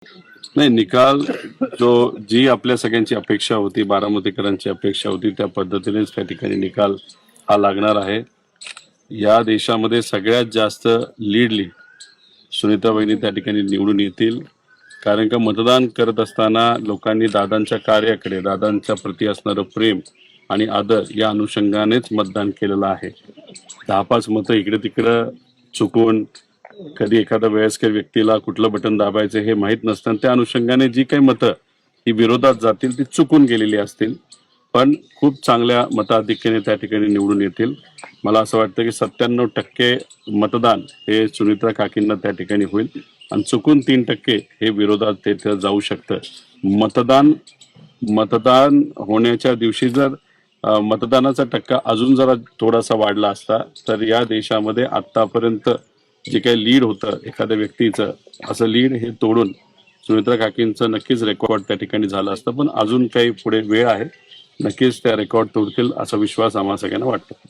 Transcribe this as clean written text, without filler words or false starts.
नाही, निकाल जी आपल्या सगळ्यांची अपेक्षा होती, बारामतीकरांची अपेक्षा होती, त्या पद्धतीनेच त्या ठिकाणी निकाल हा लागणार आहे. या देशामध्ये सगळ्यात जास्त लीडली सुनीता वहिनी त्या ठिकाणी निवडून येतील. कारण का मतदान करत असताना लोकांनी दादांच्या कार्याकडे, दादांच्या प्रती असणारं प्रेम आणि आदर या अनुषंगानेच मतदान केलेलं आहे. 10-5 मतं इकडे तिकडं चुकून, कधी एखाद्या वयस्कर व्यक्तीला कुठलं बटन दाबायचं हे माहीत नसतं, त्या अनुषंगाने जी काही मतं ही विरोधात जातील ती चुकून गेलेली असतील, पण खूप चांगल्या मताधिक्याने त्या ठिकाणी निवडून येतील. मला असं वाटतं की 97% मतदान हे सुनित्रा काकींना त्या ठिकाणी होईल आणि चुकून 3% हे विरोधात तेथे जाऊ शकतं. मतदान मतदान होण्याच्या दिवशी जर मतदानाचा टक्का अजून जरा थोडासा वाढला असता तर या देशामध्ये आतापर्यंत जे काही लीड होतं एखाद्या व्यक्तीचं, असं लीड हे तोडून सुमित्रा काकींचं नक्कीच रेकॉर्ड त्या ठिकाणी झालं असतं. पण अजून काही पुढे वेळ आहे, नक्कीच त्या रेकॉर्ड तोडतील असा विश्वास आम्हा सगळ्यांना वाटतो.